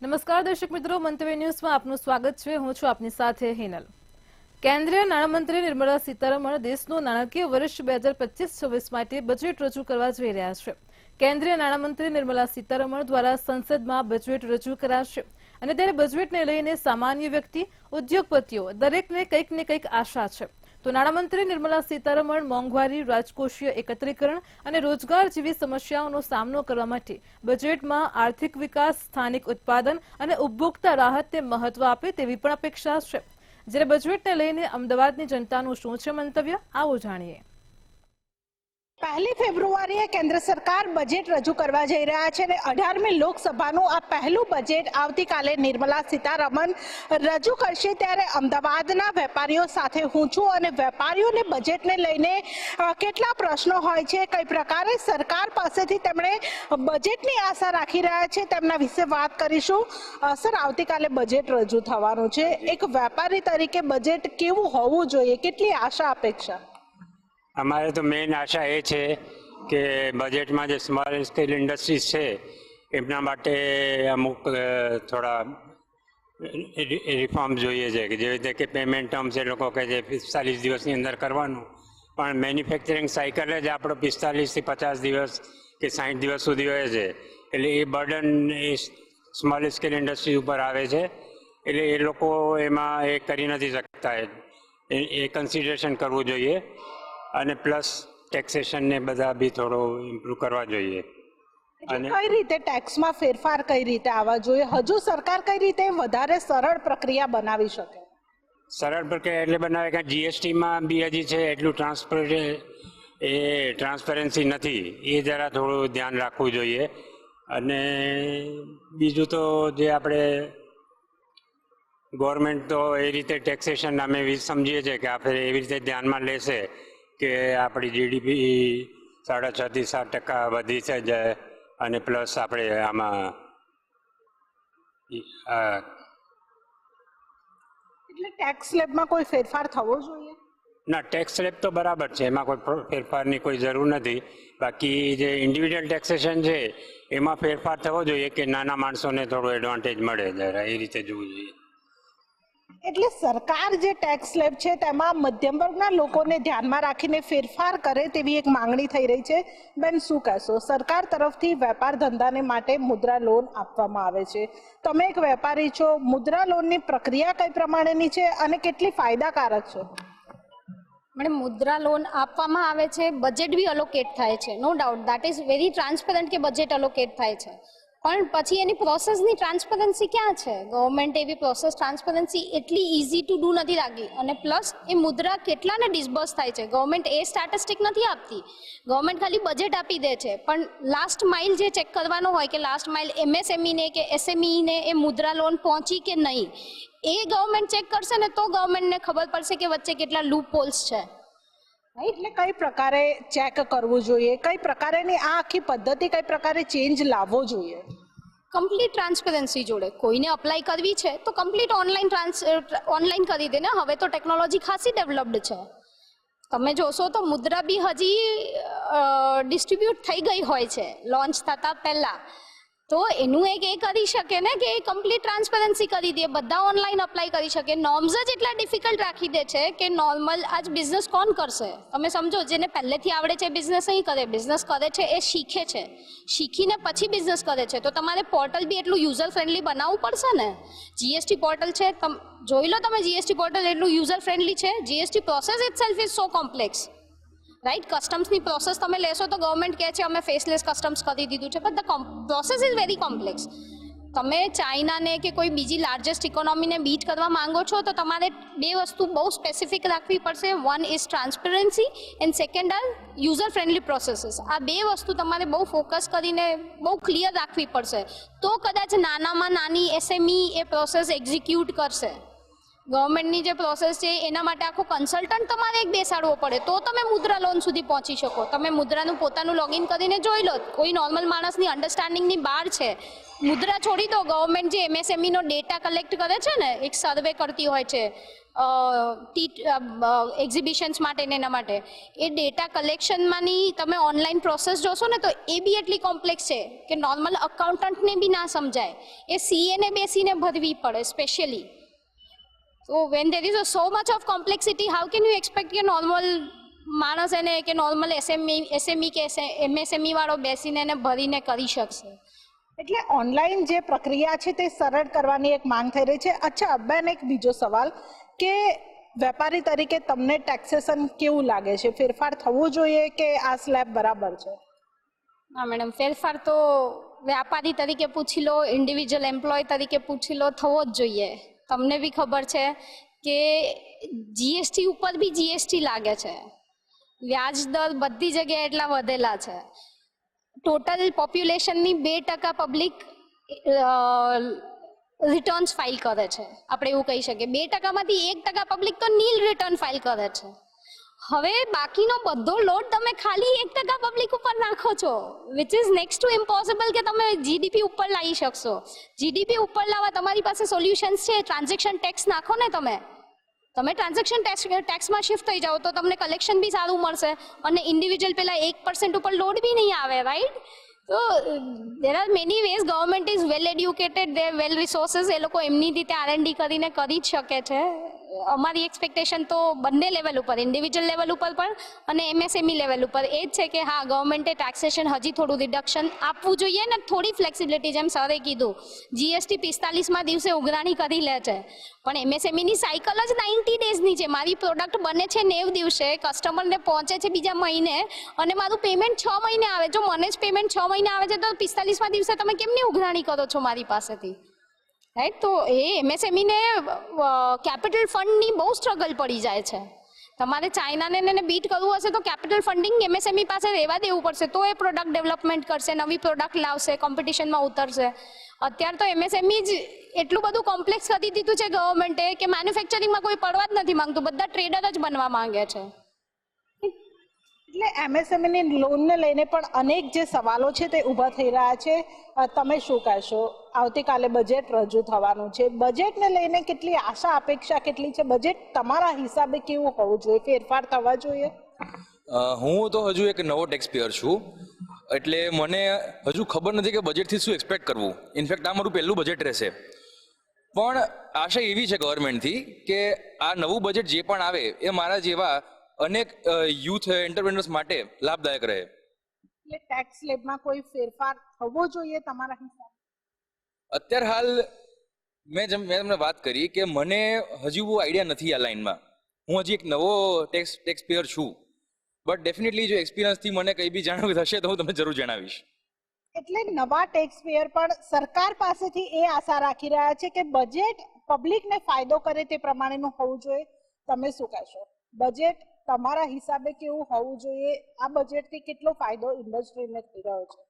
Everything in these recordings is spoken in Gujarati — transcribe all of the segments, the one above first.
નમસ્કાર દર્શક મિત્રો, મંતવ્ય ન્યૂઝમાં આપનું સ્વાગત છે. હું છું આપની સાથે હિનલ. કેન્દ્રીય નાણામંત્રી નિર્મલા સીતારમણ દેશનું નાણાકીય વર્ષ 2025-26 માટે બજેટ રજૂ કરવા જઈ રહ્યા છે. કેન્દ્રીય નાણામંત્રી નિર્મલા સીતારમણ દ્વારા સંસદમાં બજેટ રજૂ કરાશે અને ત્યારે બજેટને લઈને સામાન્ય વ્યક્તિ, ઉદ્યોગપતિઓ દરેકને કંઈક ને કંઈક આશા છે. તો નાણામંત્રી નિર્મલા સીતારમણ મોંઘવારી, રાજકોષીય એકત્રીકરણ અને રોજગાર જેવી સમસ્યાઓનો સામનો કરવા માટે બજેટમાં આર્થિક વિકાસ, સ્થાનિક ઉત્પાદન અને ઉપભોક્તા રાહતને મહત્વ આપે તેવી પણ અપેક્ષા છે. જ્યારે બજેટને લઈને અમદાવાદની જનતાનું શું છે મંતવ્ય, આવો જાણીએ. 1 ફેબ્રુઆરીએ કેન્દ્ર સરકાર બજેટ રજૂ કરવા જઈ રહ્યા છે અને 18મી લોકસભાનું આ પહેલું બજેટ આવતીકાલે નિર્મલા સીતારમણ રજૂ કરશે. ત્યારે અમદાવાદના વેપારીઓ સાથે હું છું અને વેપારીઓને બજેટને લઈને કેટલા પ્રશ્નો હોય છે, કઈ પ્રકારે સરકાર પાસેથી તેમણે બજેટની આશા રાખી રહ્યા છે, તેમના વિશે વાત કરીશું. સર, આવતીકાલે બજેટ રજૂ થવાનું છે. એક વેપારી તરીકે બજેટ કેવું હોવું જોઈએ, કેટલી આશા અપેક્ષા? અમારે તો મેઇન આશા એ છે કે બજેટમાં જે સ્મોલ સ્કેલ ઇન્ડસ્ટ્રીઝ છે એમના માટે અમુક થોડા રિફોર્મ જોઈએ છે, કે જેવી રીતે કે પેમેન્ટ ટર્મ્સ એ લોકો કહે છે 45 દિવસની અંદર કરવાનું, પણ મેન્યુફેક્ચરિંગ સાયકલ જ આપણો 45 થી 50 દિવસ કે 60 દિવસ સુધી હોય છે. એટલે એ બર્ડન એ સ્મોલ સ્કેલ ઇન્ડસ્ટ્રી ઉપર આવે છે. એટલે એ લોકો એમાં એ કરી નથી શકતા. એ કન્સિડરેશન કરવું જોઈએ અને પ્લસ ટેક્સેશન ને બધા બી થોડો ઇમ્પ્રૂવ કરવા જોઈએ. અને કઈ રીતે ટેક્સમાં ફેરફાર કઈ રીતે આવવા જોઈએ? હજુ સરકાર કઈ રીતે વધારે સરળ પ્રક્રિયા બનાવી શકે? સરળ પ્રક્રિયા એટલે બનાવે કે જીએસટીમાં બી હજી છે એટલું ટ્રાન્સપરન્સી નથી. એ જરા થોડું ધ્યાન રાખવું જોઈએ. અને બીજું તો જે આપણે ગવર્મેન્ટ તો એ રીતે ટેક્સેશન અમે સમજીએ છીએ કે આપણે એવી રીતે ધ્યાનમાં લેશે કે આપણી જીડીપી 6.5 થી 7% વધી છે જાય. અને પ્લસ આપણે આમાં એટલે ટેક્સ સ્લેબમાં કોઈ ફેરફાર થવો જોઈએ? ના, ટેક્સ સ્લેબ તો બરાબર છે, એમાં કોઈ ફેરફારની કોઈ જરૂર નથી. બાકી જે ઇન્ડિવિજ્યુઅલ ટેક્સેશન છે એમાં ફેરફાર થવો જોઈએ કે નાના માણસોને થોડું એડવાન્ટેજ મળે, જરા એ રીતે જોવું જોઈએ. એટલે સરકાર જે ટેક્સ સ્લેબ છે તેમાં મધ્યમ વર્ગના લોકોને ધ્યાનમાં રાખીને ફેરફાર કરે તેવી એક માંગણી થઈ રહી છે. બેન, શું કહેશો? સરકાર તરફથી વેપાર ધંધાને માટે મુદ્રા લોન આપવામાં આવે છે. તમે એક વેપારી છો, મુદ્રા લોનની પ્રક્રિયા કઈ પ્રમાણેની છે અને કેટલી ફાયદાકારક છે? મેડમ, મુદ્રા લોન આપવામાં આવે છે, બજેટ બી અલોકેટ થાય છે, no doubt, that is very transparent કે બજેટ અલોકેટ થાય છે. પણ પછી એની પ્રોસેસની ટ્રાન્સપરન્સી ક્યાં છે? ગવર્મેન્ટ એવી પ્રોસેસ ટ્રાન્સપરન્સી એટલી ઇઝી ટુ ડુ નથી રાખી. અને પ્લસ એ મુદ્રા કેટલાને ડિસ્બર્સ થાય છે, ગવર્મેન્ટ એ સ્ટેટિસ્ટિક નથી આપતી. ગવર્મેન્ટ ખાલી બજેટ આપી દે છે, પણ લાસ્ટ માઇલ જે ચેક કરવાનો હોય કે લાસ્ટ માઇલ એમએસએમઈને કે એસએમઈને એ મુદ્રા લોન પહોંચી કે નહીં, એ ગવર્મેન્ટ ચેક કરશે ને તો ગવર્મેન્ટને ખબર પડશે કે વચ્ચે કેટલા લૂપ હોલ્સ છે. એટલે કઈ પ્રકારે ચેક કરવું જોઈએ, કઈ પ્રકારેની આ આખી પદ્ધતિ કઈ પ્રકારે ચેન્જ લાવવો જોઈએ? કમ્પ્લીટ ટ્રાન્સપરન્સી જોડે કોઈને અપ્લાય કરવી છે તો કમ્પ્લીટ ઓનલાઈન કરી દે ને. હવે તો ટેકનોલોજી ખાસી ડેવલપ્ડ છે. તમે જોશો તો મુદ્રા બી હજી ડિસ્ટ્રીબ્યુટ થઈ ગઈ હોય છે લોન્ચ થતાં પહેલાં. તો એનું એક એ કરી શકે ને કે કમ્પ્લીટ ટ્રાન્સપરન્સી કરી દે, બધા ઓનલાઈન અપ્લાય કરી શકે. નોર્મ્સ જ એટલા ડિફિકલ્ટ રાખી દે છે કે નોર્મલ આજ બિઝનેસ કોણ કરશે? તમે સમજો, જેને પહેલેથી આવડે છે બિઝનેસ નહીં કરે, બિઝનેસ કરે છે એ શીખે છે, શીખીને પછી બિઝનેસ કરે છે, તો તમારે પોર્ટલ બી એટલું યુઝર ફ્રેન્ડલી બનાવવું પડશે ને. જીએસટી પોર્ટલ છે, જોઈ લો તમે, જીએસટી પોર્ટલ એટલું યુઝર ફ્રેન્ડલી છે. GST process itself is so complex, right? કસ્ટમ્સની પ્રોસેસ તમે લેશો તો ગવર્મેન્ટ કહે છે અમે ફેસલેસ કસ્ટમ્સ કરી દીધું છે, but the process is very complex. તમે ચાઇનાને કે કોઈ બીજી લાર્જેસ્ટ ઇકોનોમીને બીટ કરવા માંગો છો તો તમારે બે વસ્તુ બહુ સ્પેસિફિક રાખવી પડશે. One is transparency and second are user friendly processes. આ બે વસ્તુ તમારે બહુ ફોકસ કરીને બહુ ક્લિયર રાખવી પડશે, તો કદાચ નાનામાં નાની એસએમઈ એ પ્રોસેસ એક્ઝિક્યુટ કરશે. ગવર્મેન્ટની જે પ્રોસેસ છે એના માટે આખો કન્સલ્ટન્ટ તમારે એક બેસાડવો પડે તો તમે મુદ્રા લોન સુધી પહોંચી શકો. તમે મુદ્રાનું પોતાનું લોગિન કરીને જોઈ લો, કોઈ નોર્મલ માણસની અન્ડરસ્ટેન્ડિંગની બહાર છે. મુદ્રા છોડી દો, ગવર્મેન્ટ જે એમએસએમઈનો ડેટા કલેક્ટ કરે છે ને, એક સર્વે કરતી હોય છે એક્ઝિબિશન્સ માટે ને એના માટે, એ ડેટા કલેક્શનમાંની તમે ઓનલાઈન પ્રોસેસ જોશો ને તો એ બી એટલી કોમ્પ્લેક્સ છે કે નોર્મલ અકાઉન્ટન્ટને બી ના સમજાય. એ સીએને બેસીને ભરવી પડે specially. So when there is so much of complexity, how can you expect કે નોર્મલ માણસ એને કે નોર્મલ એસએમઈ કે એમએસએમઈ વાળો બેસીને એને ભરીને કરી શકશે? એટલે ઓનલાઈન જે પ્રક્રિયા છે તે સરળ કરવાની એક માંગ થઈ રહી છે. અચ્છા બેન, એક બીજો સવાલ કે વેપારી તરીકે તમને ટેક્સેશન કેવું લાગે છે? ફેરફાર થવું જોઈએ કે આ સ્લેબ બરાબર છે? હા મેડમ, ફેરફાર તો વ્યાપારી તરીકે પૂછી લો, ઇન્ડિવિજ્યુઅલ એમ્પ્લોય તરીકે પૂછી લો, થવો જ જોઈએ. તમને બી ખબર છે કે જીએસટી ઉપર બી જીએસટી લાગે છે, વ્યાજ દર બધી જગ્યાએ એટલા વધેલા છે. ટોટલ પોપ્યુલેશનની 2% પબ્લિક રિટર્ન્સ ફાઇલ કરે છે. આપણે એવું કહી શકીએ 2%માંથી 1% પબ્લિક તો નીલ રિટર્ન ફાઇલ કરે છે. હવે બાકીનો બધો લોડ તમે ખાલી 1% પબ્લિક ઉપર નાખો છો, which is next to impossible કે તમે જીડીપી ઉપર લાવી શકશો. જીડીપી ઉપર લાવવા તમારી પાસે સોલ્યુશન્સ છે. ટ્રાન્ઝેક્શન ટેક્સ નાખો ને, તમે ટ્રાન્ઝેક્શન ટેક્સમાં શિફ્ટ થઈ જાઓ તો તમને કલેક્શન બી સારું મળશે અને ઇન્ડિવિજ્યુઅલ પેલા 1% ઉપર લોડ બી નહીં આવે, રાઈટ? તો there are many ways. Government is well educated, they well resources, એ લોકો એમની રીતે R&D કરીને કરી જ શકે છે. અમારી એક્સપેક્ટેશન તો બંને લેવલ ઉપર, ઇન્ડિવિજ્યુઅલ લેવલ ઉપર પણ અને એમએસએમઈ લેવલ ઉપર એ જ છે કે હા, ગવર્મેન્ટે ટેક્સેશન હજી થોડું રિડક્શન આપવું જોઈએ ને થોડી ફ્લેક્સિબિલિટી. જેમ સરે કીધું, જીએસટી 45માં દિવસે ઉઘરાણી કરી લે છે, પણ એમએસએમઈની સાયકલ જ 90 ડેઝની છે. મારી પ્રોડક્ટ બને છે 90 દિવસે, કસ્ટમરને પહોંચે છે બીજા મહિને અને મારું પેમેન્ટ 6 મહિને આવે. જો મને જ પેમેન્ટ 6 મહિને આવે છે તો 45માં દિવસે તમે કેમની ઉઘરાણી કરો છો મારી પાસેથી, રાઈટ? તો એ એમએસએમઈને કેપિટલ ફંડની બહુ સ્ટ્રગલ પડી જાય છે. તમારે ચાઇનાને બીટ કરવું હશે તો કેપિટલ ફંડિંગ એમએસએમઈ પાસે રહેવા દેવું પડશે, તો એ પ્રોડક્ટ ડેવલપમેન્ટ કરશે, નવી પ્રોડક્ટ લાવશે, કોમ્પિટિશનમાં ઉતરશે. અત્યારે તો એમએસએમઈ જ એટલું બધું કોમ્પ્લેક્સ કરી દીધું છે ગવર્મેન્ટે કે મેન્યુફેક્ચરિંગમાં કોઈ પડવા જ નથી માંગતું, બધા ટ્રેડર જ બનવા માંગે છે. એટલે એમએસએમઈની લોનને લઈને પણ અનેક જે સવાલો છે તે ઊભા થઈ રહ્યા છે. તમે શું કહેશો? આવતીકાલે બજેટ રજૂ થવાનું છે, બજેટને લઈને કેટલી આશા અપેક્ષા કેટલી છે? બજેટ તમારા હિસાબે કેવું હોવું જોઈએ? ફેરફાર થવા જોઈએ? હું તો હજુ એક નવો ટેક્સ પેયર છું, એટલે મને હજુ ખબર નથી કે બજેટથી શું એક્સપેક્ટ કરવું. ઇનફેક્ટ આ મારું પહેલું બજેટ રહેશે, પણ આશા એવી છે ગવર્મેન્ટથી કે આ નવું બજેટ જે પણ આવે એ મારા જેવા અનેક યુથ એન્ટરપ્રેન્યોર્સ માટે લાભદાયક રહે. એટલે ટેક્સ સ્લેબમાં કોઈ ફેરફાર થવો જોઈએ તમારા હિસાબે? અત્યારે હાલ મેં તમને વાત કરી કે મને હજુ બહુ આઈડિયા નથી આ લાઈનમાં. હું હજી એક નવો ટેક્સ પેયર છું, બટ ડેફિનેટલી જો એક્સપિરિયન્સથી મને કંઈ બી જાણવું થશે તો હું તમને જરૂર જણાવીશ. એટલે નવા ટેક્સ પેયર પણ સરકાર પાસેથી એ આશા રાખી રહ્યા છે કે બજેટ પબ્લિકને ફાયદો કરે તે પ્રમાણેનું હોવું જોઈએ. તમે શું કહેશો? બજેટ તમારા હિસાબે કેવું હોવું જોઈએ? આ બજેટથી કેટલો ફાયદો ઇન્ડસ્ટ્રીને થઈ રહ્યો છે?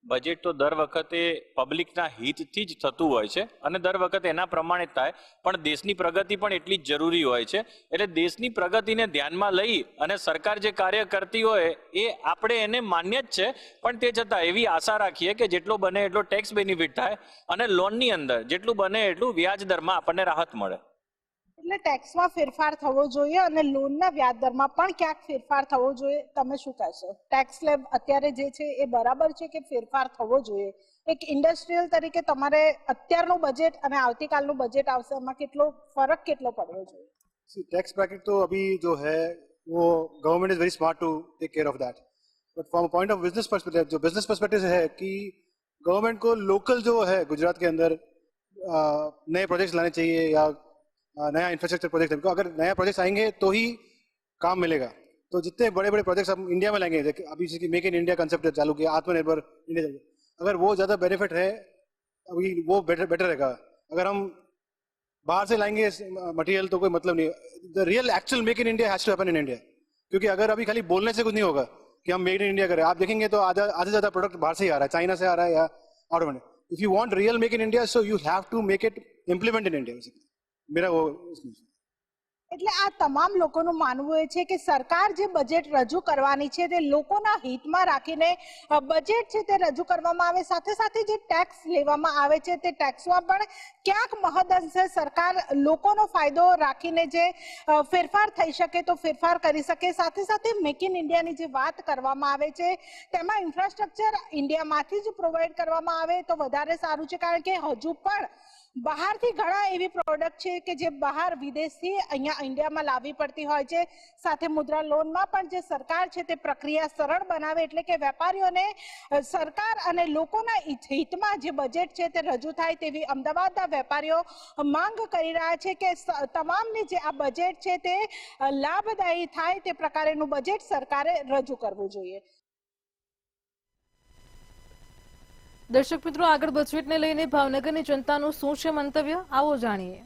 બજેટ તો દર વખતે પબ્લિકના હિતથી જ થતું હોય છે અને દર વખતે એના પ્રમાણે જ થાય, પણ દેશની પ્રગતિ પણ એટલી જ જરૂરી હોય છે. એટલે દેશની પ્રગતિને ધ્યાનમાં લઈ અને સરકાર જે કાર્ય કરતી હોય એ આપણે એને માન્ય જ છે, પણ તે છતાં એવી આશા રાખીએ કે જેટલો બને એટલો ટેક્સ બેનિફિટ થાય અને લોનની અંદર જેટલું બને એટલું વ્યાજ દરમાં આપણને રાહત મળે. એટલે ટેક્સમાં ફેરફાર થવો જોઈએ અને લોનના વ્યાજ દરમાં પણ ક્યાંક ફેરફાર થવો જોઈએ. તમે શું કહેશો? ટેક્સ સ્લેબ અત્યારે જે છે એ બરાબર છે કે ફેરફાર થવો જોઈએ? એક ઇન્ડસ્ટ્રીયલ તરીકે તમારે અત્યારનું બજેટ અને આવતીકાલનું બજેટ આવશે, એમાં ફરક કેટલો પડવો જોઈએ? टैक्स ब्रैकेट तो अभी जो है वो government is very smart to take care of that, but from point of business perspective, जो बिजनेस पर्सपेक्टिव है कि गवर्नमेंट को लोकल जो है गुजरात के अंदर नए प्रोजेक्ट्स लाने चाहिए या नया इंफ्रास्ट्रक्चर प्रोजेक्ट, अगर नया प्रोजेक्ट्स आएंगे तो ही काम मिलेगा. तो जितने बड़े बड़े प्रोजेक्ट्स हम इंडिया में लाएंगे, अभी जैसे मेक इन इंडिया कंसेप्ट चालू किया, आत्मनिर्भर इंडिया, अगर वो ज़्यादा बेनिफिट है अभी वो बेटर रहेगा. अगर हम बाहर से लाएंगे मटेरियल तो कोई मतलब नहीं. The real actual make in India has to happen in India, क्योंकि अगर अभी खाली बोलने से कुछ नहीं होगा कि हम मेक इन इंडिया करें. आप देखेंगे तो आधा से ज़्यादा प्रोडक्ट बाहर से ही आ रहा है, चाइना से आ रहा है या automatic. If you want real make in India, so you have to make it implement in India. मेरा वो એટલે આ તમામ લોકોનું માનવું એ છે કે સરકાર જે બજેટ રજૂ કરવાની છે તે લોકોના હિતમાં રાખીને બજેટ છે તે રજૂ કરવામાં આવે, સાથે સાથે જે ટેક્સ લેવામાં આવે છે તે ટેક્સમાં પણ ક્યાંક મહદઅંશે સરકાર લોકોનો ફાયદો રાખીને જે ફેરફાર થઈ શકે તો ફેરફાર કરી શકે. સાથે સાથે મેક ઇન ઇન્ડિયાની જે વાત કરવામાં આવે છે તેમાં ઇન્ફ્રાસ્ટ્રક્ચર ઇન્ડિયામાંથી જ પ્રોવાઈડ કરવામાં આવે તો વધારે સારું છે, કારણ કે હજુ પણ બહારથી ઘણા એવી પ્રોડક્ટ છે કે જે બહાર વિદેશથી અહીંયા ઇન્ડિયામાં લાવવી પડતી હોય છે. સાથે મુદ્રા લોનમાં પણ જે સરકાર છે તે પ્રક્રિયા સરળ બનાવે, એટલે કે વેપારીઓને સરકાર અને લોકોના હિતમાં જે બજેટ છે તે રજૂ થાય તેવી અમદાવાદના વેપારીઓ માંગ કરી રહ્યા છે કે તમામને જે આ બજેટ છે તે લાભદાયી થાય તે પ્રકારેનું બજેટ સરકારે રજૂ કરવું જોઈએ. દર્શક મિત્રો, આગળ બજેટને લઈને ભાવનગરની જનતાનું શું છે મંતવ્ય, આવો જાણીએ.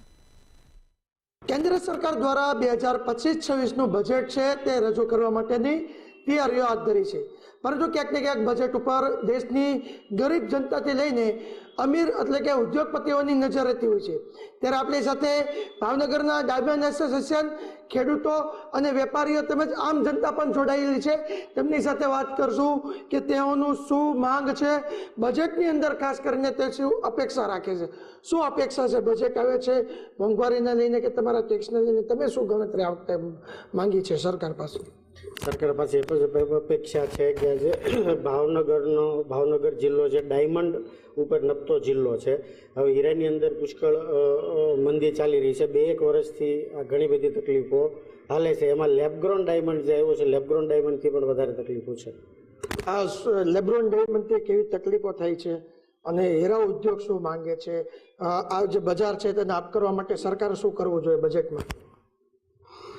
કેન્દ્ર સરકાર દ્વારા 2025-26નું બજેટ છે તે રજૂ કરવા માટેની તૈયારીઓ હાથ ધરી છે, પરંતુ ક્યાંક ને ક્યાંક બજેટ ઉપર દેશની ગરીબ જનતાથી લઈને અમીર એટલે કે ઉદ્યોગપતિઓની નજર રહેતી હોય છે. ત્યારે આપણી સાથે ભાવનગરના ડાયમંડ એસોસિએશન, ખેડૂતો અને વેપારીઓ તેમજ આમ જનતા પણ જોડાયેલી છે. તેમની સાથે વાત કરશું કે તેઓનું શું માંગ છે બજેટની અંદર, ખાસ કરીને તે શું અપેક્ષા રાખે છે. શું અપેક્ષા છે? બજેટ આવે છે, મોંઘવારીને લઈને કે તમારા ટેક્સને લઈને તમે શું ગણતરી આ વખતે માંગી છે સરકાર પાસે? સરકાર પાસે અપેક્ષા છે કે જે ભાવનગર જિલ્લો છે ડાયમંડ ઉપર નપતો જિલ્લો છે. હવે હીરાની અંદર પુષ્કળ મંદી ચાલી રહી છે. 2-1 વર્ષથી આ ઘણી બધી તકલીફો હાલે છે. એમાં લેબગ્રોન ડાયમંડ જે આવ્યો છે, લેબગ્રોન ડાયમંડથી પણ વધારે તકલીફો છે. આ લેબ્રોન ડાયમંડથી કેવી તકલીફો થાય છે અને હીરા ઉદ્યોગ શું માંગે છે? આ જે બજાર છે તેને આપ કરવા માટે સરકારે શું કરવું જોઈએ બજેટમાં?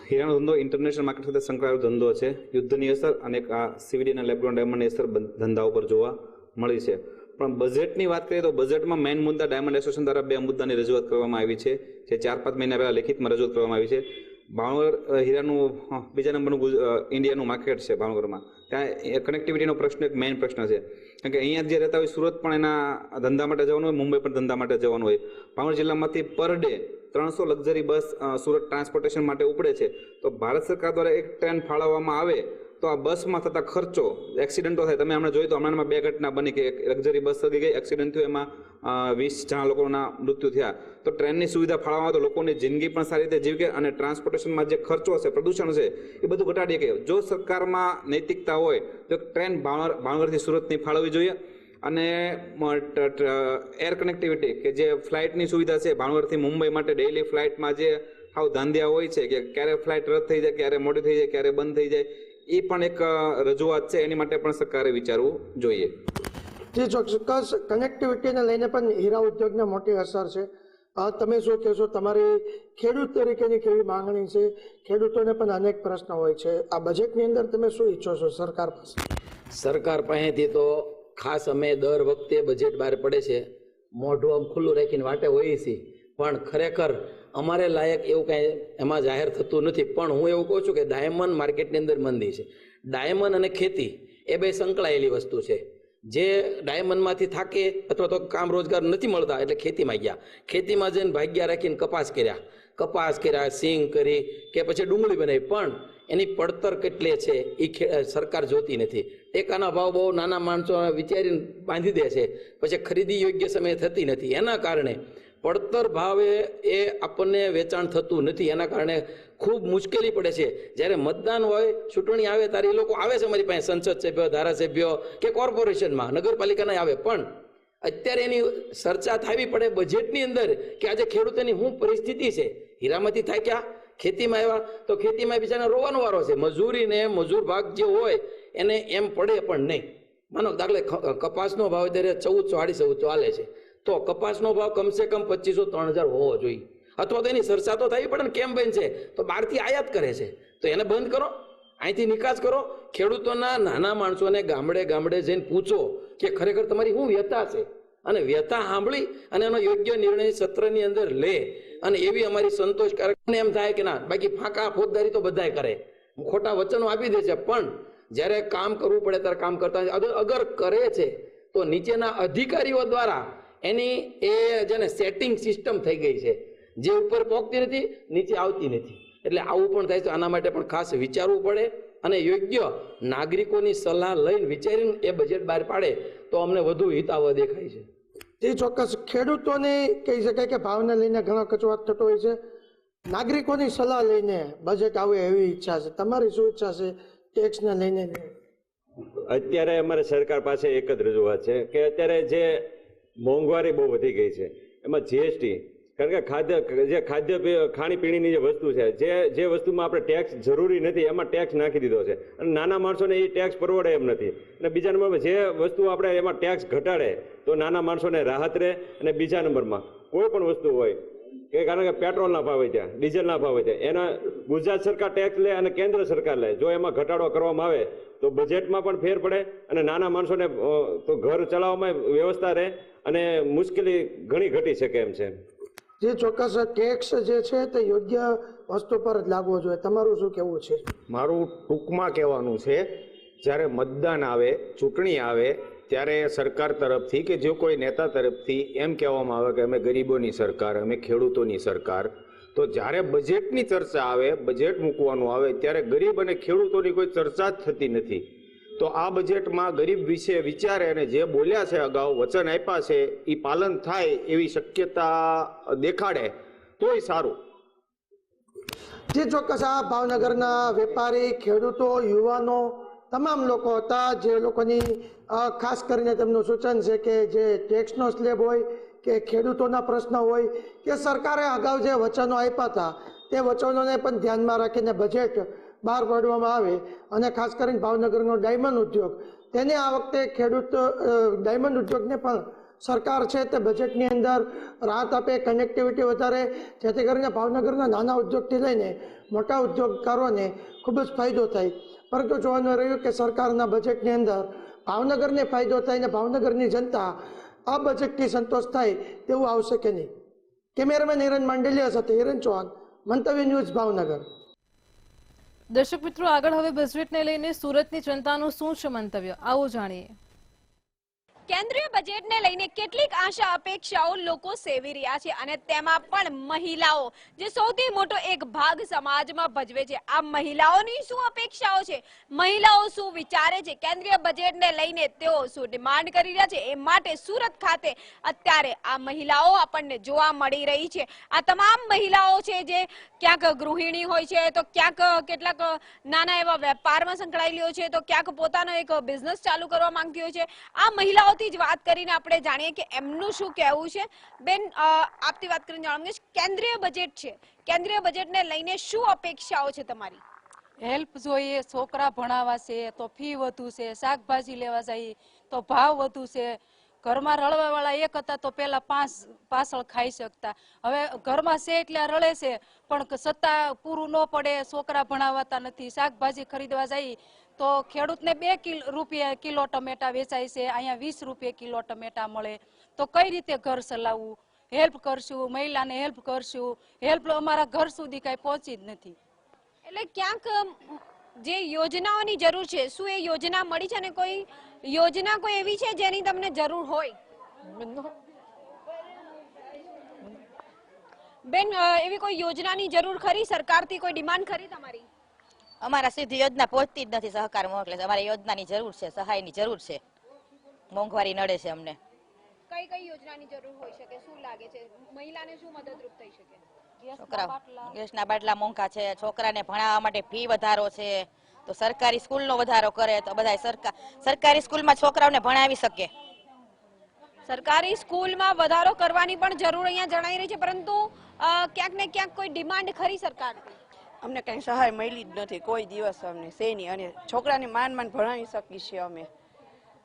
હીરાનો ધંધો ઇન્ટરનેશનલ માર્કેટ સાથે સંકળાયેલો ધંધો છે. યુદ્ધની અસર અને આ સીવીડી અને લેબ્રોન ડાયમંડની અસર ધંધા ઉપર જોવા મળી છે. પણ બજેટની વાત કરીએ તો બજેટમાં મેઇન મુદ્દા ડાયમંડ એસોસિએશન દ્વારા 2 મુદ્દાની રજૂઆત કરવામાં આવી છે, જે 4-5 મહિના પહેલા લેખિતમાં રજૂઆત કરવામાં આવી છે. ભાવનગર હીરાનું 2જા નંબરનું ઇન્ડિયાનું માર્કેટ છે. ભાવનગરમાં ત્યાં કનેક્ટિવિટીનો પ્રશ્ન એક મેઇન પ્રશ્ન છે, કારણ કે અહીંયા જે રહેતા હોય સુરત પણ એના ધંધા માટે જવાનું હોય, મુંબઈ પણ ધંધા માટે જવાનું હોય. ભાવનગર જિલ્લામાંથી per day 300 luxury bus Surat transportation માટે ઉપડે છે. તો ભારત સરકાર દ્વારા એક ટ્રેન ફાળવવામાં આવે તો આ બસમાં થતા ખર્ચો, એક્સિડન્ટો થાય. તમે હમણાં જોયું તો હમણાંમાં 2 ઘટના બની કે એક લક્ઝરી બસ સડી ગઈ, એક્સિડન્ટ થયું, એમાં 20 જણા લોકોના મૃત્યુ થયા. તો ટ્રેનની સુવિધા ફાળવવામાં તો લોકોની જિંદગી પણ સારી રીતે જીવી અને ટ્રાન્સપોર્ટેશનમાં જે ખર્ચો હશે, પ્રદૂષણ છે, એ બધું ઘટાડી શકે. જો સરકારમાં નૈતિકતા હોય તો ટ્રેન ભાવનગરથી સુરતની ફાળવવી જોઈએ. અને એર કનેક્ટિવિટી કે જે ફ્લાઇટની સુવિધા છે ભાવનગરથી મુંબઈ માટે ડેઇલી ફ્લાઇટમાં જે હાવ ધાંધિયા હોય છે કે ક્યારે ફ્લાઇટ રદ થઈ જાય, ક્યારે મોડી થઈ જાય, ક્યારે બંધ થઈ જાય, એ પણ એક રજૂઆત છે. એની માટે પણ સરકારે વિચારવું જોઈએ. જે ચોક્કસ કનેક્ટિવિટીને લઈને પણ હીરા ઉદ્યોગને મોટી અસર છે. તમે શું કહેશો? તમારી ખેડૂત તરીકેની કેવી માંગણી છે? ખેડૂતોને પણ અનેક પ્રશ્નો હોય છે. આ બજેટની અંદર તમે શું ઈચ્છો છો સરકાર પાસે? સરકાર પાસેથી તો ખાસ અમે દર વખતે બજેટ બહાર પડે છે મોઢું આમ ખુલ્લું રાખીને વાટે હોઈએ છીએ, પણ ખરેખર અમારે લાયક એવું કાંઈ એમાં જાહેર થતું નથી. પણ હું એવું કહું છું કે ડાયમંડ માર્કેટની અંદર મંદી છે. ડાયમંડ અને ખેતી એ 2 સંકળાયેલી વસ્તુ છે. જે ડાયમંડમાંથી થાકે અથવા તો કામ રોજગાર નથી મળતા એટલે ખેતીમાં ગયા, ખેતીમાં જઈને ભાગ્યા રાખીને કપાસ કર્યા, સિંગ કરી કે પછી ડુંગળી બનાવી, પણ એની પડતર કેટલી છે એ સરકાર જોતી નથી. ટેકાના ભાવ બહુ નાના માણસો વિચારીને બાંધી દે છે, પછી ખરીદી યોગ્ય સમયે થતી નથી. એના કારણે પડતર ભાવે એ આપણને વેચાણ થતું નથી. એના કારણે ખૂબ મુશ્કેલી પડે છે. જ્યારે મતદાન હોય, ચૂંટણી આવે ત્યારે એ લોકો આવે છે અમારી પાસે, સંસદ સભ્યો, ધારાસભ્યો કે કોર્પોરેશનમાં, નગરપાલિકાના આવે, પણ અત્યારે એની ચર્ચા થવી પડે બજેટની અંદર કે આજે ખેડૂતોની શું પરિસ્થિતિ છે. હીરામાંથી થાય ક્યાં, ખેતીમાં આવ્યા તો ખેતીમાં બિચારાને રોવાનો વારો છે. મજૂરીને મજૂર ભાગ જે હોય એને એમ પડે પણ નહીં. માનો દાખલે કપાસનો ભાવ અત્યારે 1400-1450 હાલે છે, તો કપાસનો ભાવ કમસે કમ 2500-3000 હોવો જોઈએ. અથવા તો એની ચર્ચા તો થવી પડે ને, કેમ બનશે? તો બહારથી આયાત કરે છે તો એને બંધ કરો, અહીંથી નિકાસ કરો. ખેડૂતોના નાના માણસોને ગામડે જઈને પૂછો કે ખરેખર તમારી શું વ્યથા છે, અને વ્યથા સાંભળી અને એનો યોગ્ય નિર્ણય સત્રની અંદર લે. અને એવી અમારી સંતોષકારક એમ થાય કે ના, બાકી ફાંકા ફોજદારી તો બધાય કરે, ખોટા વચનો આપી દે છે, પણ જ્યારે કામ કરવું પડે ત્યારે કામ કરતા અગર કરે છે તો નીચેના અધિકારીઓ દ્વારા એની એ જેને સેટિંગ સિસ્ટમ થઈ ગઈ છે. જે ઉપર પહોંચતી નથી નીચે આવતી નથી. એટલે આવું પણ થાય છે. આના માટે પણ ખાસ વિચારવું પડે અને યોગ્ય નાગરિકોની સલાહ લઈને વિચારીને એ બજેટ બહાર પાડે તો અમને વધુ હિતાવહ દેખાય છે. જે ચોક્કસ ખેડૂતોને કહી શકાય કે ભાવને લઈને ઘણો કચવાટ થતો હોય છે, નાગરિકોની સલાહ લઈને બજેટ આવે એવી ઈચ્છા છે. તમારી શું ઈચ્છા છે ટેક્સને લઈને? અત્યારે અમારે સરકાર પાસે એક જ રજૂઆત છે કે અત્યારે જે મોંઘવારી બહુ વધી ગઈ છે એમાં જીએસટી, કારણ કે ખાણીપીણીની જે વસ્તુ છે, જે વસ્તુમાં આપણે ટેક્સ જરૂરી નથી એમાં ટેક્સ નાખી દીધો છે અને નાના માણસોને એ ટેક્સ પરવડે એમ નથી. અને બીજા નંબરમાં જે વસ્તુ આપણે એમાં ટેક્સ ઘટાડે તો નાના માણસોને રાહત રહે. અને બીજા નંબરમાં કોઈ પણ વસ્તુ હોય કે કારણ કે પેટ્રોલના ભાવ વધ્યા, ડીઝલના ભાવ વધ્યા, એના ગુજરાત સરકાર ટેક્સ લે અને કેન્દ્ર સરકાર લે. જો એમાં ઘટાડો કરવામાં આવે તો બજેટમાં પણ ફેર પડે અને નાના માણસોને તો ઘર ચલાવવામાં વ્યવસ્થા રહે અને મુશ્કેલી ઘણી ઘટી શકે એમ છે. જે ચોક્કસ ટેક્સ જે છે તે યોગ્ય વસ્તુ પર જ લાગવો જોઈએ. તમારું શું કહેવું છે? મારું ટૂંકમાં કહેવાનું છે, જ્યારે મતદાન આવે, ચૂંટણી આવે ત્યારે સરકાર તરફથી કે જો કોઈ નેતા તરફથી એમ કહેવામાં આવે કે અમે ગરીબોની સરકાર, અમે ખેડૂતોની સરકાર, તો જ્યારે બજેટની ચર્ચા આવે, બજેટ મૂકવાનું આવે ત્યારે ગરીબ અને ખેડૂતોની કોઈ ચર્ચા જ થતી નથી. તો આ બજેટમાં ગરીબ વિશે વિચારે અને જે બોલ્યા છે, અગાઉ વચન આપ્યા છે, એ પાલન થાય એવી શક્યતા દેખાડે તોય સારું. જે ચોક્કસ આ ભાવનગરના વેપારી, ખેડૂતો, યુવાનો તમામ લોકો હતા જે લોકોની ખાસ કરીને તેમનું સૂચન છે કે જે ટેક્સનો સ્લેબ હોય કે ખેડૂતોના પ્રશ્ન હોય કે સરકારે અગાઉ જે વચનો આપ્યા હતા તે વચનોને પણ ધ્યાનમાં રાખીને બજેટ બહાર પાડવામાં આવે અને ખાસ કરીને ભાવનગરનો ડાયમંડ ઉદ્યોગ તેને આ વખતે ખેડૂત ડાયમંડ ઉદ્યોગને પણ સરકાર છે તે બજેટની અંદર રાહત આપે, કનેક્ટિવિટી વધારે, જેથી કરીને ભાવનગરના નાના ઉદ્યોગથી લઈને મોટા ઉદ્યોગકારોને ખૂબ જ ફાયદો થાય. પરંતુ જોવાનું રહ્યું કે સરકારના બજેટની અંદર ભાવનગરને ફાયદો થાય ને ભાવનગરની જનતા આ બજેટથી સંતોષ થાય તેવું આવશે કે નહીં. કેમેરામેન હિરેન માંડલિયા સાથે હિરેન ચૌહાણ, મંતવ્ય ન્યૂઝ, ભાવનગર. દર્શક મિત્રો, આગળ હવે બજેટને લઈને સુરતની જનતાનું શું છે મંતવ્ય, આવો જાણીએ. કેન્દ્રીય બજેટને લઈને કેટલીક આશા અપેક્ષાઓ લોકો સેવી રહ્યા છે અને તેમાં પણ મહિલાઓ જે સૌથી મોટો એક ભાગ સમાજમાં ભજવે છે. આ મહિલાઓની શું અપેક્ષાઓ છે, મહિલાઓ શું વિચારે છે, કેન્દ્રીય બજેટને લઈને તેઓ શું ડિમાન્ડ કરી રહ્યા છે, એ માટે સુરત ખાતે અત્યારે આ મહિલાઓ આપણને જોવા મળી રહી છે. આ તમામ મહિલાઓ છે જે ક્યાંક ગૃહિણી હોય છે, તો ક્યાંક કેટલાક નાના એવા વેપારમાં સંકળાયેલી હોય છે, તો ક્યાંક પોતાનો એક બિઝનેસ ચાલુ કરવા માંગતી હોય છે. આ મહિલાઓ જ વાત કરીને આપણે જાણીએ કે એમનું શું કહેવું છે. બેન, આપથી વાત કરીને જાણવા માંગીશ, કેન્દ્રીય બજેટ છે, કેન્દ્રીય બજેટને લઈને શું અપેક્ષાઓ છે તમારી? હેલ્પ જોઈએ, છોકરા ભણાવવા છે તો ફી વધુ છે, શાકભાજી લેવા જઈએ તો ભાવ વધુ છે, ઘરમાં રળવા વાળા એક હતા તો પેલા 5 પાસળ ખાઈ શકતા, હવે ઘરમાં છે એટલે રળે છે પણ છતાં પૂરું ન પડે, છોકરા ભણાવતા નથી, શાકભાજી ખરીદવા જઈએ તો ખેડૂતને 2 રૂપિયા કિલો ટમેટા વેચાય છે, અહીંયા 20 રૂપિયા કિલો ટમેટા મળે. તો કઈ રીતે ઘર ચલાવવું? હેલ્પ કરશું, મહિલાને હેલ્પ કરશું, હેલ્પ અમારા ઘર સુધી કઈ પહોંચી જ નથી. એટલે ક્યાંક જે યોજનાઓની જરૂર છે, શું એ યોજના મળી છે? અને કોઈ યોજના કોઈ એવી છે જેની તમને જરૂર હોય? બેન, એવી કોઈ યોજનાની જરૂર ખરી? સરકારથી કોઈ ડિમાન્ડ ખરી તમારી? અમારા સીધી યોજના પહોંચતી જ નથી, સહકાર મોકલે છે. અમારે યોજનાની જરૂર છે, સહાયની જરૂર છે, મોંઘવારી નડે છે અમને. કઈ કઈ યોજનાની જરૂર હોઈ શકે, શું લાગે છે મહિલાને શું મદદરૂપ થઈ શકે? છોકરા ગેસના બાટલા મોંઘા છે, છોકરાને ભણાવવા માટે ફી વધારો છે, તો સરકારી સ્કૂલનો વધારો કરે તો બધા સરકારી સ્કૂલમાં છોકરાઓને ભણાવી શકે. સરકારી સ્કૂલમાં વધારો કરવાની પણ જરૂર અહીંયા જણાઈ રહી છે, પરંતુ ક્યાંક ને ક્યાંક કોઈ ડિમાન્ડ ખરી સરકારથી? અમને કઈ સહાય મળી જ નથી કોઈ દિવસ, અમને શેની, અને છોકરાને માંડ ભણાવી શકી છે અમે.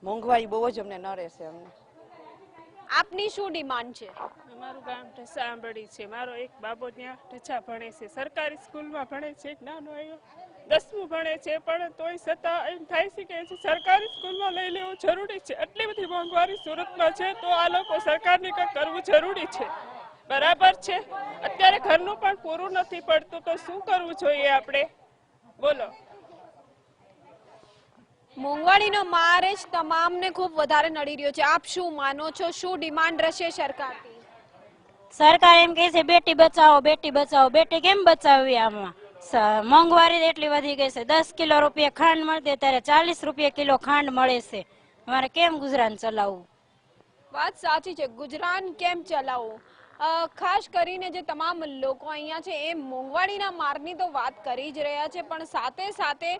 મોંઘવારી બહુ જ અમને નડે છે. અમને આપની શું ડિમાન્ડ છે? અમારું ગામ ઢસા આંબડી છે, મારો એક બાબો ત્યાં ઢસા ભણે છે, સરકારી સ્કૂલમાં ભણે છે, એક નાનો એવો 10મું ભણે છે, પણ તોય છતાં એમ થાય છે કે સરકારી સ્કૂલમાં લઈ લેવું જરૂરી છે. આટલી બધી મોંઘવારી સુરતમાં છે તો આ લોકો સરકારને કંઈક કરવું જરૂરી છે. બરાબર છે, અત્યારે ઘરનું પણ પૂરું નથી પડતું તો શું કરવું જોઈએ આપણે, બોલો? મોંઘવારીનો માર જ તમામને ખૂબ વધારે નડી રહ્યો છે. આપ શું માનો છો, શું ડિમાન્ડ રહેશે સરકારથી? સરકાર એમ કહે છે બેટી બચાવો બેટી બચાવો, બેટી કેમ બચાવવી? આમાં મોંઘવારી એટલી વધી ગઈ છે, 10 કિલો રૂપિયા ખાંડ મળતી ત્યારે 40 રૂપિયા કિલો ખાંડ મળે છે. અમારે કેમ ગુજરાન ચલાવવું? વાત સાચી છે, ગુજરાન કેમ ચલાવવું? ખાસ કરીને જે તમામ લોકો અહીંયા છે એ મોંઘવારીના મારની તો વાત કરી જ રહ્યા છે, પણ સાથે સાથે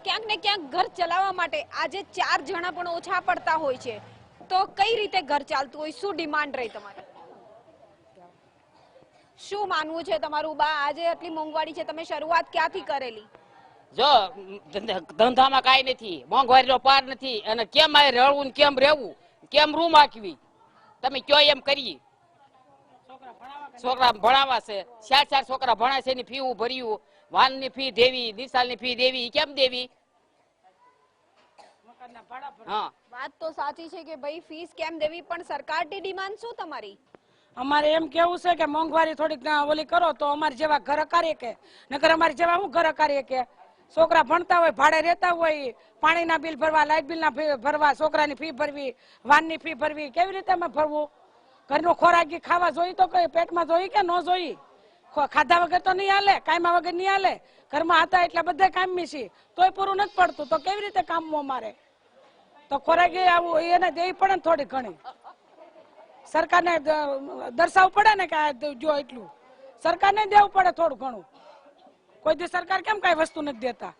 ક્યાંક ને ક્યાંક ઘર ચલાવવા માટે આજે 4 જણા પણ ઓછા પડતા હોય છે, તો કઈ રીતે ઘર ચાલતું હોય? શું ડિમાન્ડ રહી તમારી? શું માનવું છે તમારું? બા, આજે આટલી મોંઘવારી છે, તમે શરૂઆત ક્યાંથી કરેલી? જો ધંધામાં કાંઈ નથી, મોંઘવારીનો પાર નથી, અને કેમ આ રહેવું ને કેમ રહેવું, કેમ રૂમ આંકવી? તમે કયો એમ કરીએ. છોકરા ભણાવવા છે, 4 છોકરા ભણાય છે, એની ફી ભર્યું, વાનની ફી દેવી, નિશાલની ફી દેવી, કેમ દેવી? હા, વાત તો સાચી છે કે ભાઈ ફીસ કેમ દેવી, પણ સરકારની ડિમાન્ડ શું તમારી? અમારે એમ કેવું છે કે મોંઘવારી થોડીક ઓલી કરો તો અમારે જેવા ઘર કાર્ય કે નકર અમારે જેવા હું ઘર કાર્ય કે છોકરા ભણતા હોય, ભાડે રહેતા હોય, પાણીના બિલ ભરવા, લાઇટ બિલના ભરવા, છોકરાની ફી ભરવી, વાનની ફી ભરવી, કેવી રીતે અમે ભરવું? ઘરનો ખોરાક ખાવા જોઈએ તો કઈ પેટમાં જોઈએ કે ન જોઈએ? ખાધા વગર તો નહીં હાલે, કાયમા વગર નહીં હાલે. ઘરમાં હતા એટલે બધા કામ છે, તોય પૂરું નથી પડતું, તો કેવી રીતે કામવું અમારે? તો ખોરાક આવું એને દેવી પડે ને થોડી ઘણી. સરકારને દર્શાવવું પડે ને કે જો એટલું સરકારને દેવું પડે થોડું ઘણું. કોઈ દી સરકાર કેમ કઈ વસ્તુ નથી દેતા?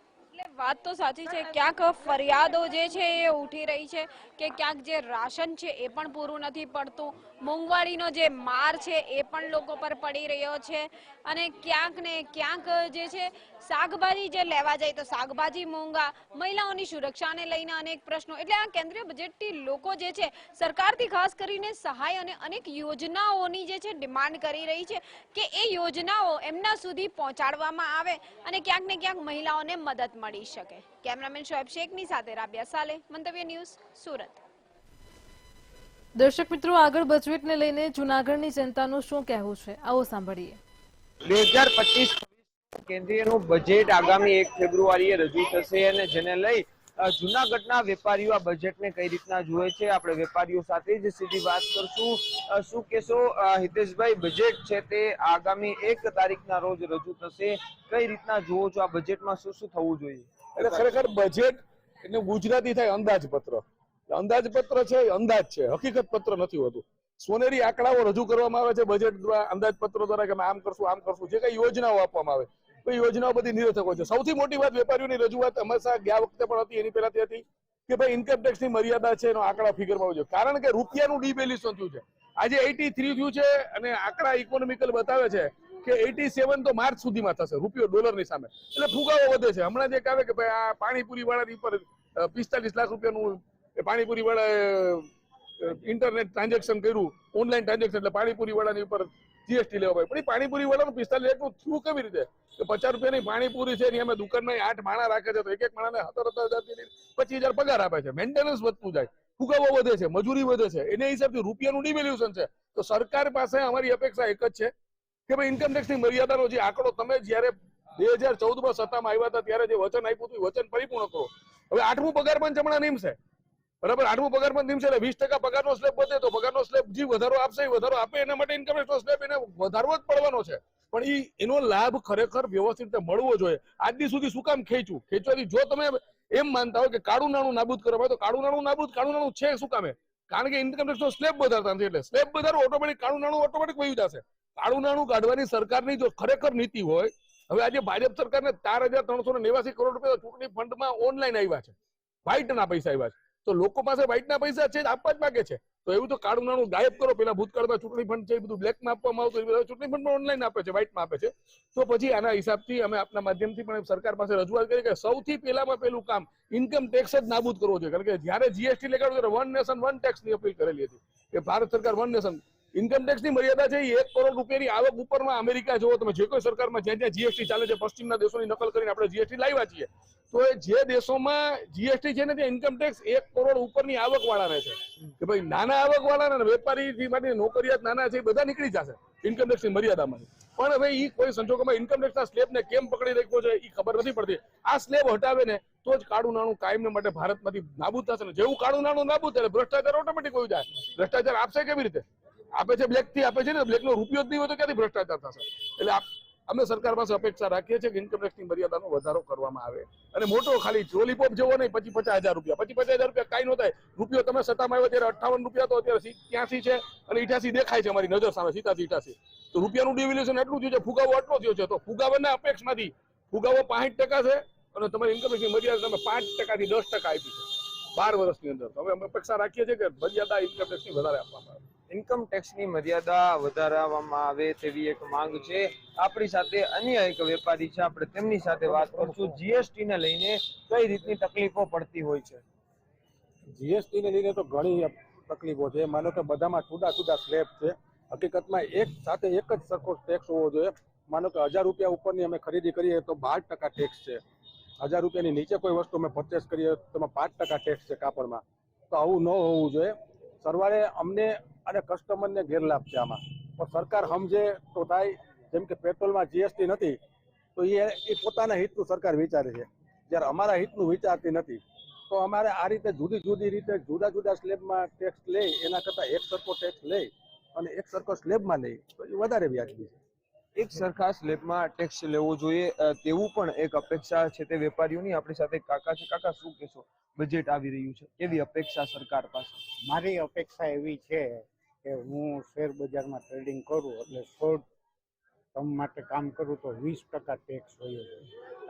વાત તો સાચી છે, ક્યાંક ફરિયાદો જે છે એ ઉઠી રહી છે કે ક્યાંક જે રાશન છે એ પણ પૂરું નથી પડતું, મોંઘવારીનો જે માર છે એ પણ લોકો પર પડી રહ્યો છે, અને ક્યાંક ને ક્યાંક જે છે શાકભાજી જે લેવા જાય તો શાકભાજી મોંઘા, મહિલાઓની સુરક્ષાને લઈને અનેક પ્રશ્નો. એટલે આ કેન્દ્રીય બજેટથી લોકો જે છે સરકારથી ખાસ કરીને સહાય અને અનેક યોજનાઓની જે છે ડિમાન્ડ કરી રહી છે કે એ યોજનાઓ એમના સુધી પહોંચાડવામાં આવે અને ક્યાંક ને ક્યાંક મહિલાઓને મદદ મળી શકે. કેમેરામેન શોએબ શેખની સાથે રાબિયા સાલે, મંતવ્ય ન્યૂઝ, સુરત. દર્શક મિત્રો, આગળ બજેટને લઈને જૂનાગઢની જનતાનું શું કહેવું છે, આવો સાંભળીએ. 2025 કેન્દ્રીયનું બજેટ આગામી 1 ફેબ્રુઆરીએ રજૂ થશે, અને જેને લઈ જૂનાગઢના વેપારીઓ આ બજેટને કઈ રીતના જુએ છે, આપણે વેપારીઓ સાથે જ સીધી વાત કરશું. શું કહેશો હિતેશભાઈ, બજેટ છે તે આગામી 1 તારીખના રોજ રજૂ થશે, કઈ રીતના જુઓ છો? આ બજેટમાં શું શું થવું જોઈએ? એટલે ખરેખર બજેટ એટલે ગુજરાતી થાય અંદાજપત્ર. અંદાજપત્ર છે અંદાજ છે, હકીકત પત્ર નથી હોતું. સોનેરી આંકડાઓ રજૂ કરવામાં આવે છે બજેટ દ્વારા, અંદાજપત્રો દ્વારા, કે આમ કરશું, જે કઈ યોજનાઓ આપવામાં આવે તો યોજનાઓ બધી નિરર્થક છે. સૌથી મોટી વાત વેપારીઓની રજૂઆત હંમેશા ગયા વખતે પણ હતી, એની પહેલાથી હતી કે ભાઈ ઇન્કમ ટેક્સની મર્યાદા છે એનો આંકડા ફિગરમાં આવજો, કારણ કે રૂપિયાનું ડિવેલ્યુએશન થયું છે. આજે 83 થયું છે અને આંકડા ઇકોનોમિકલ બતાવે છે કે 87 તો માર્ચ સુધીમાં થશે રૂપિયો ડોલરની સામે, એટલે ફુગાવો વધે છે. હમણાં જે કહેવાય કે ભાઈ આ પાણીપુરી વાળાની ઉપર 45 લાખ રૂપિયાનું પાણીપુરી વાળા ઇન્ટરનેટ ટ્રાન્ઝેક્શન કર્યું, ઓનલાઈન ટ્રાન્ઝેક્શન, એટલે પાણીપુરી વાળાની ઉપર જીએસટી લેવા પડે. પણ એ પાણીપુરી વાળાનું 45 લાખનું થયું કેવી રીતે? કે 50 રૂપિયાની પાણીપુરી છે એની અમે દુકાનમાં 8 માણા રાખે છે, તો એક માણાને 17,000 25,000 પગાર આપે છે. મેન્ટેનન્સ વધતું જાય, ફુગાવો વધે છે, મજૂરી વધે છે, એને હિસાબથી રૂપિયાનું ડિવેલ્યુએશન છે. તો સરકાર પાસે અમારી અપેક્ષા એક જ છે કે ભાઈ ઇન્કમ ટેક્સની મર્યાદાનો જે આંકડો તમે જયારે 2014માં સત્તામાં આવ્યા હતા ત્યારે જે વચન આપ્યું હતું વચન પરિપૂર્ણ કરો. હવે 8મું પગાર પંચ હમણાં નિમશે, બરાબર? 8મું પગાર પંચ નિમશે એટલે 20% પગારનો સ્લેબ વધે, તો પગારનો સ્લેબ જે વધારો આપશે એ વધારો આપે, એના માટે ઇન્કમ ટેક્સનો સ્લેબ એને વધારવો જ પડવાનો છે. પણ એનો લાભ ખરેખર વ્યવસ્થિત રીતે મળવો જોઈએ. આજ દી સુધી શું કામ ખેંચવાથી? જો તમે એમ માનતા હોય કે કાળું નાણું નાબૂદ કરવા હોય તો કાળું નાણું છે શું કામે? કારણ કે ઇન્કમ ટેક્સનો સ્લેબ વધારતા નથી, એટલે સ્લેબ વધારો ઓટોમેટિક કાળું નાણું ઓટોમેટિક વહી જશે. કાળું નાણું કાઢવાની સરકારની જો ખરેખર નીતિ હોય, હવે આજે ભાજપ સરકારને 4,389 કરોડ રૂપિયા ચૂંટણી ફંડમાં ઓનલાઈન આવ્યા છે, વ્હાઇટના પૈસા આવ્યા છે, તો લોકો પાસે વ્હાઇટના પૈસા છે આપવા જ માંગે છે. તો એવું તો કાળું નાણું ગાયબ કરો. પેલા ભૂતકાળમાં ચૂંટણી ફંડ છે એ બધું બ્લેકમાં આપવામાં આવતું, ચૂંટણી ફંડ ઓનલાઈન આપે છે, વ્હાઇટમાં આપે છે. તો પછી આના હિસાબથી અમે આપના માધ્યમથી પણ સરકાર પાસે રજૂઆત કરી કે સૌથી પહેલું કામ ઇન્કમ ટેક્સ જ નાબૂદ કરવો જોઈએ. કારણ કે જયારે જીએસટી લગાડ્યું ત્યારે 1 નેશન 1 ટેક્સની અપીલ કરેલી હતી કે ભારત સરકાર 1 નેશન. ઇન્કમ ટેક્સની મર્યાદા છે 1 કરોડ રૂપિયાની આવક ઉપરમાં. અમેરિકા જોવો તમે, જે કોઈ સરકારમાં જ્યાં જ્યાં જીએસટી ચાલે છે, પશ્ચિમના દેશોની નકલ કરીને આપણે જીએસટી લાવ્યા છીએ. તો જે દેશોમાં જીએસટી છે ને ત્યાં ઇન્કમ ટેક્સ 1 કરોડ ઉપરની આવક વાળાને છે, કે ભાઈ નાના આવક વાળાને વેપારી માટે નોકરિયાત નાના છે એ બધા નીકળી જશે ઇન્કમ ટેક્સની મર્યાદામાં. પણ હવે એ કોઈ સંજોગોમાં ઇન્કમ ટેક્સના સ્લેબને કેમ પકડી રાખ્યો છે એ ખબર નથી પડતી. આ સ્લેબ હટાવે ને તો જ કાળું નાણું કાયમને માટે ભારતમાંથી નાબૂદ થશે ને. જેવું કાળું નાણું નાબૂદ થાય ભ્રષ્ટાચાર ઓટોમેટિક હોઈ જાય. ભ્રષ્ટાચાર આપશે કેવી રીતે? આપે છે બ્લેક થી આપે છે ને, બ્લેક નો રૂપિયો જ નહીં હોય તો ક્યાંથી ભ્રષ્ટાચાર થશે? એટલે અમે સરકાર પાસે અપેક્ષા રાખીએ છીએ કે ઇન્કમ ટેક્સની મર્યાદાનો વધારો કરવામાં આવે અને મોટો ખાલી લોલીપોપ જેવો નહીં 50,000 રૂપિયા. 50,000 રૂપિયા કાંઈ ન થાય. રૂપિયો તમે સત્તામાં આવ્યો ત્યારે 58 રૂપિયા તો અત્યારે 83 છે અને 88 દેખાય છે અમારી નજર સામે, 87-88. તો રૂપિયાનું ડિવેલ્યુએશન એટલું થયું છે, ફુગાવો આટલો થયો છે. તો ફુગાવાના અપેક્ષમાંથી ફુગાવો 65% છે અને તમારી ઇન્કમ ટેક્સની મર્યાદા તમે 5% થી 10% આપી છે 12 વર્ષની અંદર. તો અમે અપેક્ષા રાખીએ છીએ કે મર્યાદા ઇન્કમ ટેક્સની વધારે આપવામાં આવે. ઇન્કમ ટેક્સની મર્યાદા વધારવામાં આવે તેવી એક માંગ છે. આપણી સાથે અન્ય એક વેપારી છે, આપણે તેમની સાથે વાત કરશું. જીએસટી ને લઈને કઈ રીતની તકલીફો પડતી હોય છે? જીએસટી ને લઈને તો ઘણી તકલીફો છે. માનો કે બધામાં જુદા જુદા સ્લેબ છે. હકીકતમાં એક સાથે એક જ સરખો ટેક્સ હોવો જોઈએ. માનો કે 1000 રૂપિયા ઉપરની અમે ખરીદી કરીએ તો 12% ટેક્સ છે. 1000 રૂપિયાની નીચે કોઈ વસ્તુ અમે પરચેસ કરીએ તો 5% ટેક્સ છે કાપડમાં. તો આવું ન હોવું જોઈએ. સરવાળે અમને અને કસ્ટમરને ગેરલાભ છે આમાં. પણ સરકાર સમજે તો થાય. જેમ કે પેટ્રોલમાં જીએસટી નથી તો એ પોતાના હિતનું સરકાર વિચારે છે, જ્યારે અમારા હિતનું વિચારતી નથી. તો અમારે આ રીતે જુદી જુદી રીતે જુદા જુદા સ્લેબમાં ટેક્સ લઈ એના કરતાં એક સરખો ટેક્સ લઈ અને એક સરખો સ્લેબમાં લઈ તો એ વધારે વ્યાજબી છે. એક સરખા સ્લેબમાં ટેક્સ લેવો જોઈએ તેવું પણ એક અપેક્ષા છે તે વેપારીઓની. આપણી સાથે કાકા છે. કાકા, શું કહેશો? બજેટ આવી રહ્યું છે, કેવી અપેક્ષા સરકાર પાસે? મારી અપેક્ષા એવી છે કે હું શેર બજારમાં ટ્રેડિંગ કરું એટલે શોર્ટ ટર્મ માટે કામ કરું તો 20% ટેક્સ હોય છે.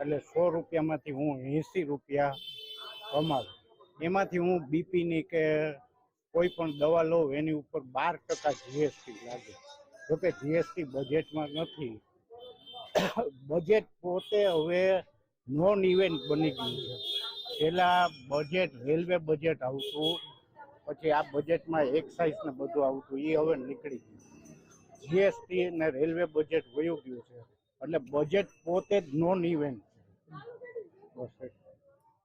એટલે 100 રૂપિયામાંથી હું 80 રૂપિયા કમાવું. એમાંથી હું બીપીની કે કોઈ પણ દવા લઉં એની ઉપર 12% જીએસટી લાગે. જોકે જીએસટી બજેટમાં નથી. બજેટ પોતે હવે નોન ઇવેન્ટ બની ગયું છે. પહેલા બજેટ રેલવે બજેટ આવતું, પછી આ બજેટમાં એક્સાઇઝ ને બધું આવતું, એ હવે નીકળી ગયું. જીએસટી ને રેલવે બજેટ વયું ગયું છે. એટલે બજેટ પોતે જ નોન ઇવેન્ટ છે.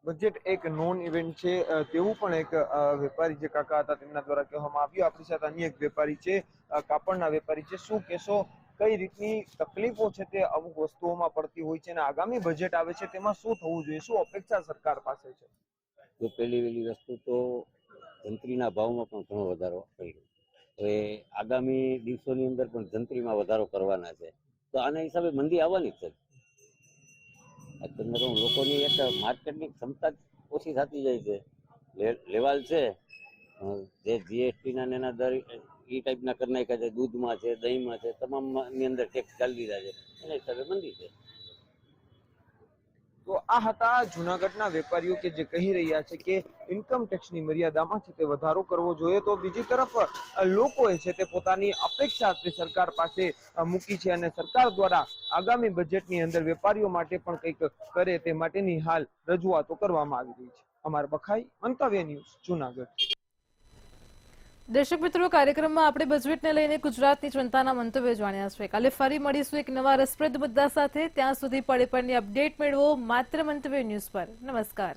બજેટ એક નોન ઇવેન્ટ છે તેવું પણ એક વેપારી જે કાકા હતા તેમના દ્વારા કહેવામાં આવ્યું. આપણી સાથે અન્ય એક વેપારી છે, કાપડના વેપારી છે. શું કહેશો, કઈ રીતની તકલીફો છે તે અમુક વસ્તુઓમાં પડતી હોય છે અને આગામી બજેટ આવે છે તેમાં શું થવું જોઈએ, શું અપેક્ષા સરકાર પાસે છે? તો પહેલી વહેલી વસ્તુ તો જંત્રીના ભાવમાં પણ ઘણો વધારો કર્યો. હવે આગામી દિવસોની અંદર પણ જંત્રીમાં વધારો કરવાના છે. તો આના હિસાબે મંદી આવવાની જ છે. અત્યારે લોકોની એક માર્કેટની ક્ષમતા ઓછી થતી જાય છે. લેવાલ છે જે જીએસટીના એના દર એ ટાઈપના કરી નાખ્યા છે. દૂધમાં છે, દહીંમાં છે, તમામની અંદર ટેક્સ ચાલી દીધા છે. એના હિસાબે મંદી છે. તો આ હતા જૂનાગઢના વેપારીઓ કે જે કહી રહ્યા છે કે ઇન્કમ ટેક્સની મર્યાદામાં છે તે વધારો કરવો જોઈએ. તો બીજી તરફ લોકોએ છે તે પોતાની અપેક્ષા સરકાર પાસે મૂકી છે અને સરકાર દ્વારા આગામી બજેટની અંદર વેપારીઓ માટે પણ કંઈક કરે તે માટેની હાલ રજૂઆતો કરવામાં આવી રહી છે. અમાર બખાઈ, મંતવ્ય ન્યૂઝ, જૂનાગઢ. દર્શક મિત્રો, કાર્યક્રમમાં આપણે બજેટને લઈને ગુજરાતની જનતાના મંતવ્ય જાણ્યા છે. કાલે ફરી મળીશું એક નવા રસપ્રદ મુદ્દા સાથે. ત્યાં સુધી પળે પળની અપડેટ મેળવો માત્ર મંતવ્ય ન્યૂઝ પર. નમસ્કાર.